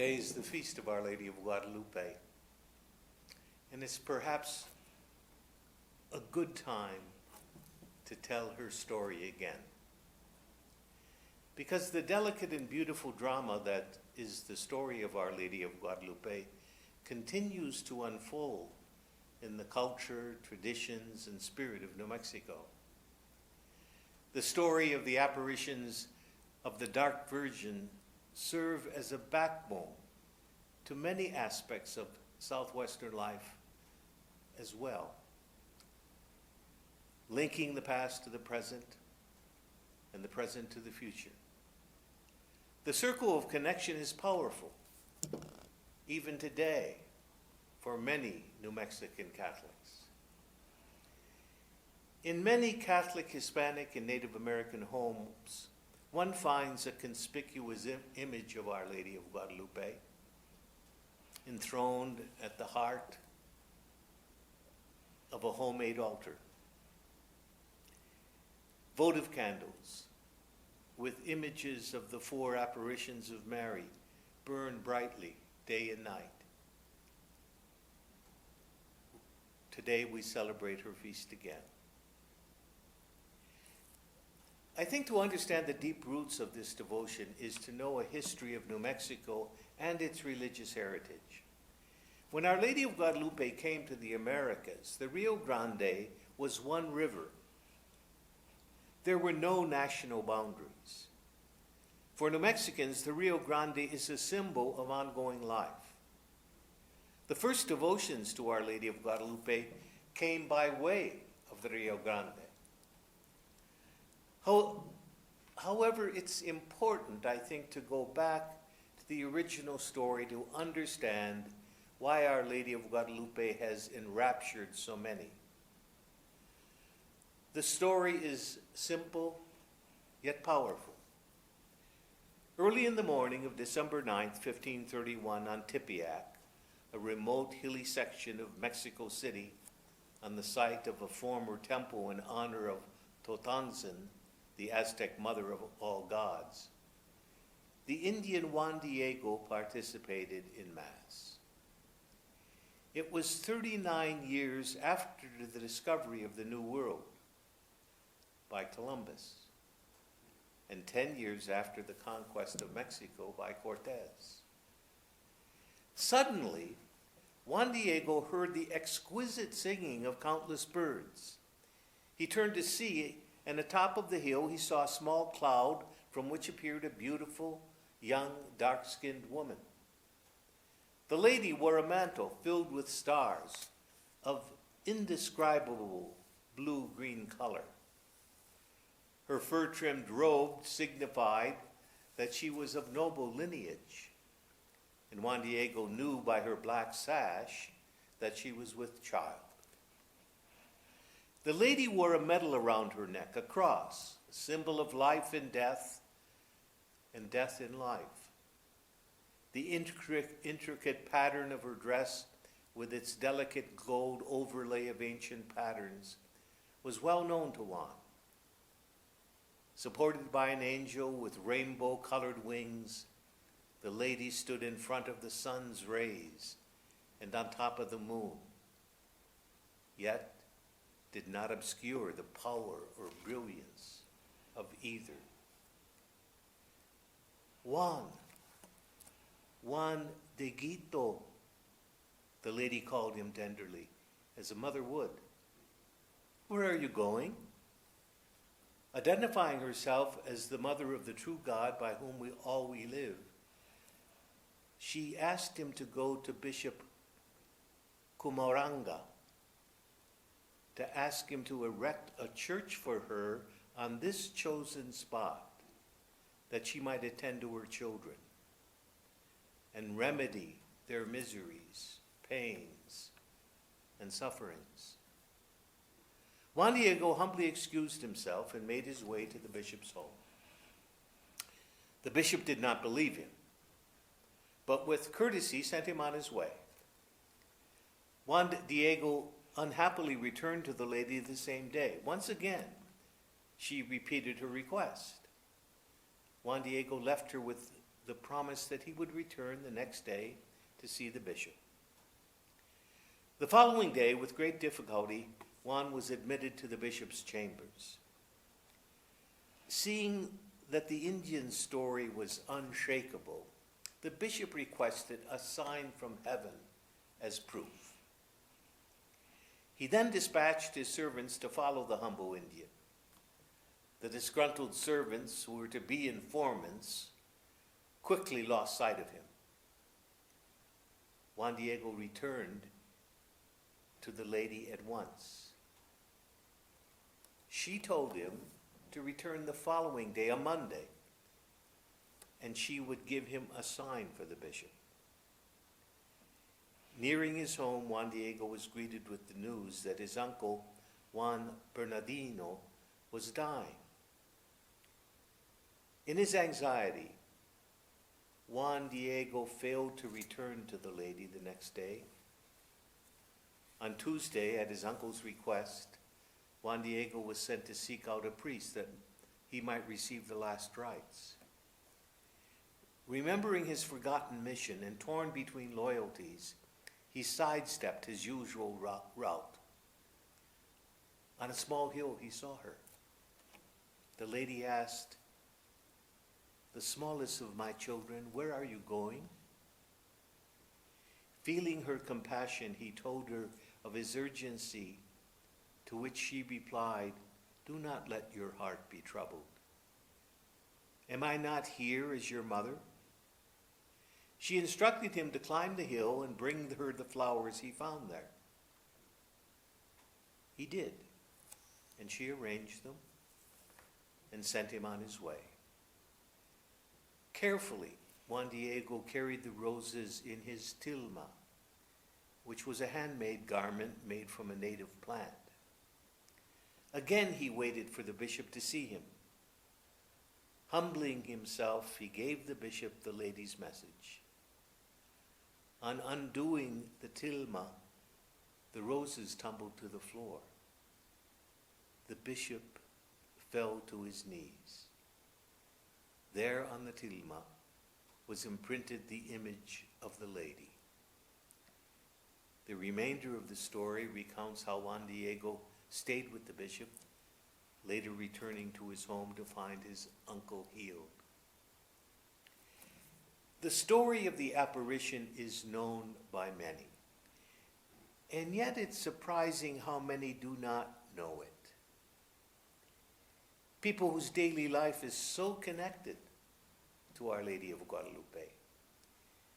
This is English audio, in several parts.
Today is the feast of Our Lady of Guadalupe, and it's perhaps a good time to tell her story again. Because the delicate and beautiful drama that is the story of Our Lady of Guadalupe continues to unfold in the culture, traditions, and spirit of New Mexico. The story of the apparitions of the Dark Virgin serve as a backbone to many aspects of southwestern life as well, linking the past to the present and the present to the future. The circle of connection is powerful, even today, for many New Mexican Catholics. In many Catholic, Hispanic, and Native American homes, one finds a conspicuous image of Our Lady of Guadalupe, enthroned at the heart of a homemade altar. Votive candles with images of the four apparitions of Mary burn brightly day and night. Today we celebrate her feast again. I think to understand the deep roots of this devotion is to know a history of New Mexico and its religious heritage. When Our Lady of Guadalupe came to the Americas, the Rio Grande was one river. There were no national boundaries. For New Mexicans, the Rio Grande is a symbol of ongoing life. The first devotions to Our Lady of Guadalupe came by way of the Rio Grande. However, it's important, I think, to go back to the original story to understand why Our Lady of Guadalupe has enraptured so many. The story is simple, yet powerful. Early in the morning of December 9th, 1531, on Tepeyac, a remote hilly section of Mexico City, on the site of a former temple in honor of Totontzin, the Aztec mother of all gods, the Indian Juan Diego participated in Mass. It was 39 years after the discovery of the New World by Columbus, and 10 years after the conquest of Mexico by Cortez. Suddenly, Juan Diego heard the exquisite singing of countless birds. He turned to see, and atop of the hill he saw a small cloud from which appeared a beautiful, young, dark-skinned woman. The lady wore a mantle filled with stars of indescribable blue-green color. Her fur-trimmed robe signified that she was of noble lineage, and Juan Diego knew by her black sash that she was with child. The lady wore a medal around her neck, a cross, a symbol of life in death and death in life. The intricate pattern of her dress, with its delicate gold overlay of ancient patterns, was well known to Juan. Supported by an angel with rainbow-colored wings, the lady stood in front of the sun's rays and on top of the moon, yet did not obscure the power or brilliance of either. Juan Dieguito, the lady called him tenderly, as a mother would. Where are you going? Identifying herself as the mother of the true God by whom we live, she asked him to go to Bishop Kumaranga, to ask him to erect a church for her on this chosen spot, that she might attend to her children and remedy their miseries, pains, and sufferings. Juan Diego humbly excused himself and made his way to the bishop's home. The bishop did not believe him, but with courtesy sent him on his way. Juan Diego unhappily returned to the lady the same day. Once again, she repeated her request. Juan Diego left her with the promise that he would return the next day to see the bishop. The following day, with great difficulty, Juan was admitted to the bishop's chambers. Seeing that the Indian story was unshakable, the bishop requested a sign from heaven as proof. He then dispatched his servants to follow the humble Indian. The disgruntled servants, who were to be informants, quickly lost sight of him. Juan Diego returned to the lady at once. She told him to return the following day, a Monday, and she would give him a sign for the bishop. Nearing his home, Juan Diego was greeted with the news that his uncle, Juan Bernardino, was dying. In his anxiety, Juan Diego failed to return to the lady the next day. On Tuesday, at his uncle's request, Juan Diego was sent to seek out a priest that he might receive the last rites. Remembering his forgotten mission and torn between loyalties, he sidestepped his usual route. On a small hill, he saw her. The lady asked, "The smallest of my children, where are you going?" Feeling her compassion, he told her of his urgency, to which she replied, "Do not let your heart be troubled. Am I not here as your mother?" She instructed him to climb the hill and bring her the flowers he found there. He did, and she arranged them and sent him on his way. Carefully, Juan Diego carried the roses in his tilma, which was a handmade garment made from a native plant. Again he waited for the bishop to see him. Humbling himself, he gave the bishop the lady's message. On undoing the tilma, the roses tumbled to the floor. The bishop fell to his knees. There on the tilma was imprinted the image of the lady. The remainder of the story recounts how Juan Diego stayed with the bishop, later returning to his home to find his uncle healed. The story of the apparition is known by many, and yet it's surprising how many do not know it. People whose daily life is so connected to Our Lady of Guadalupe.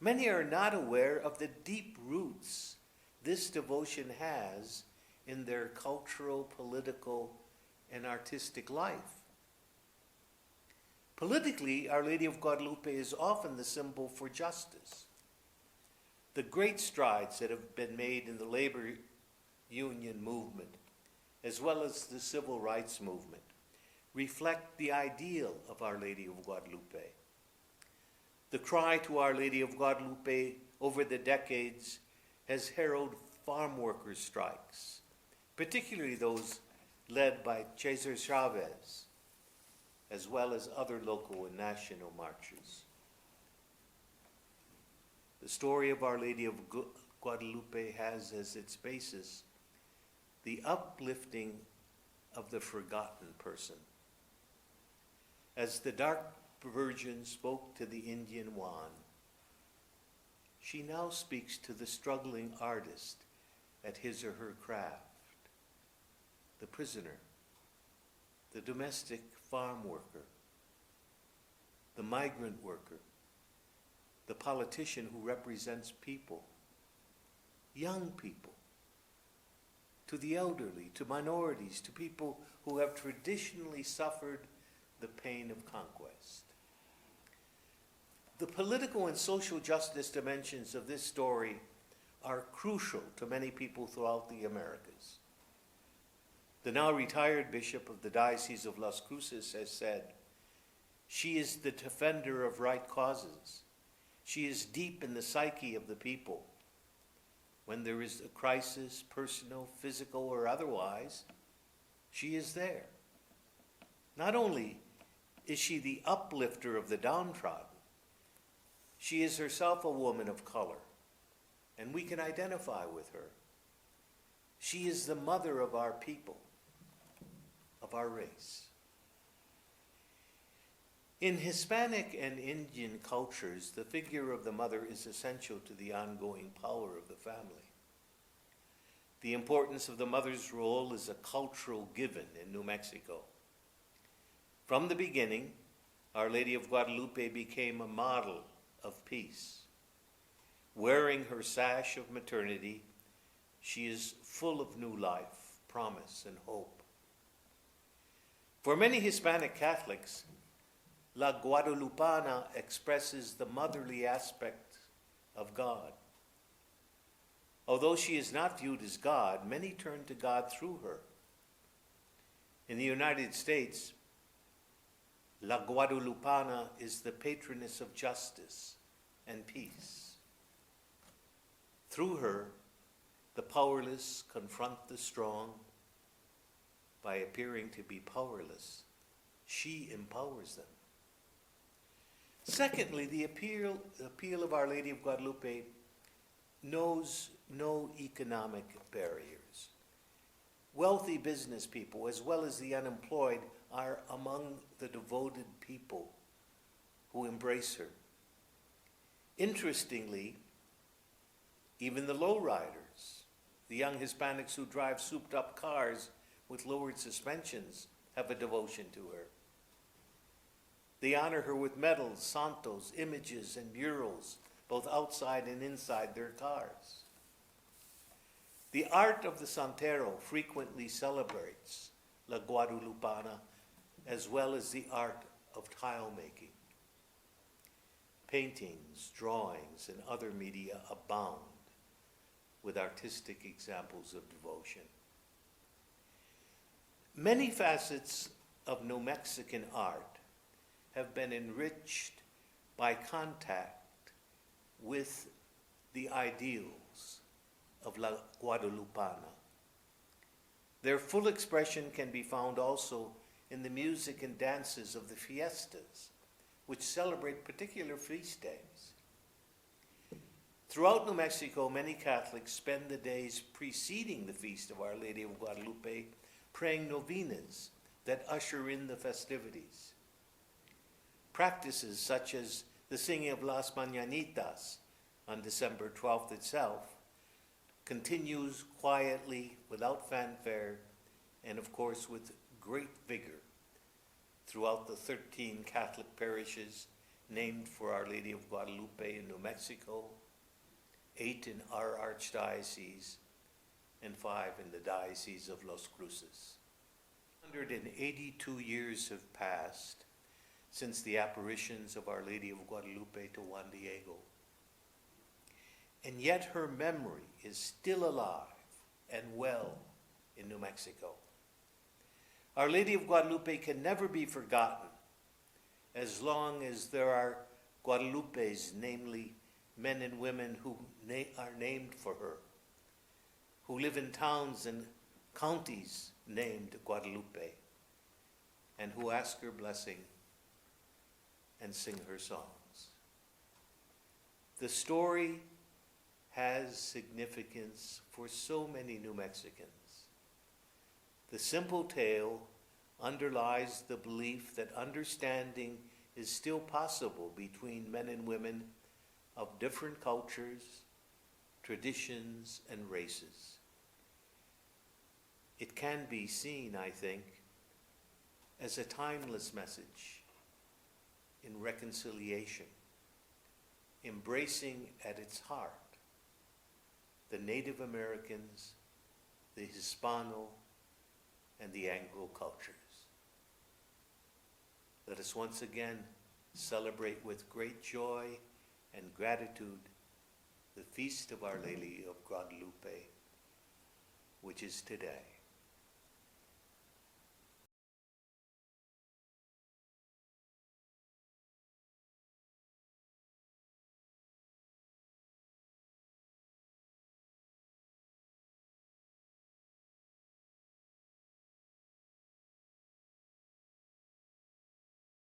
Many are not aware of the deep roots this devotion has in their cultural, political, and artistic life. Politically, Our Lady of Guadalupe is often the symbol for justice. The great strides that have been made in the labor union movement, as well as the civil rights movement, reflect the ideal of Our Lady of Guadalupe. The cry to Our Lady of Guadalupe over the decades has heralded farm workers' strikes, particularly those led by Cesar Chavez, as well as other local and national marches. The story of Our Lady of Guadalupe has as its basis the uplifting of the forgotten person. As the dark virgin spoke to the Indian Juan, she now speaks to the struggling artist at his or her craft, the prisoner, the domestic farm worker, the migrant worker, the politician who represents people, young people, to the elderly, to minorities, to people who have traditionally suffered the pain of conquest. The political and social justice dimensions of this story are crucial to many people throughout the Americas. The now retired bishop of the Diocese of Las Cruces has said, "She is the defender of right causes. She is deep in the psyche of the people. When there is a crisis, personal, physical, or otherwise, she is there. Not only is she the uplifter of the downtrodden, She is herself a woman of color, and we can identify with her. She is the mother of our people, of our race. In Hispanic and Indian cultures, the figure of the mother is essential to the ongoing power of the family. The importance of the mother's role is a cultural given in New Mexico. From the beginning, Our Lady of Guadalupe became a model of peace. Wearing her sash of maternity, she is full of new life, promise, and hope. For many Hispanic Catholics, La Guadalupana expresses the motherly aspect of God. Although she is not viewed as God, many turn to God through her. In the United States, La Guadalupana is the patroness of justice and peace. Through her, the powerless confront the strong. By appearing to be powerless, she empowers them. Secondly, the appeal of Our Lady of Guadalupe knows no economic barriers. Wealthy business people, as well as the unemployed, are among the devoted people who embrace her. Interestingly, even the lowriders, the young Hispanics who drive souped-up cars with lowered suspensions, have a devotion to her. They honor her with medals, santos, images, and murals, both outside and inside their cars. The art of the Santero frequently celebrates La Guadalupana, as well as the art of tile making. Paintings, drawings, and other media abound with artistic examples of devotion. Many facets of New Mexican art have been enriched by contact with the ideals of La Guadalupana. Their full expression can be found also in the music and dances of the fiestas, which celebrate particular feast days. Throughout New Mexico, many Catholics spend the days preceding the feast of Our Lady of Guadalupe praying novenas that usher in the festivities. Practices such as the singing of Las Mañanitas on December 12th itself continues quietly, without fanfare, and of course with great vigor throughout the 13 Catholic parishes named for Our Lady of Guadalupe in New Mexico, 8 in our archdiocese, and 5 in the Diocese of Los Cruces. 182 years have passed since the apparitions of Our Lady of Guadalupe to Juan Diego. And yet her memory is still alive and well in New Mexico. Our Lady of Guadalupe can never be forgotten as long as there are Guadalupes, namely men and women who are named for her, who live in towns and counties named Guadalupe, and who ask her blessing and sing her songs. The story has significance for so many New Mexicans. The simple tale underlies the belief that understanding is still possible between men and women of different cultures, traditions, and races. It can be seen, I think, as a timeless message in reconciliation, embracing at its heart the Native Americans, the Hispano, and the Anglo cultures. Let us once again celebrate with great joy and gratitude the feast of Our Lady of Guadalupe, which is today.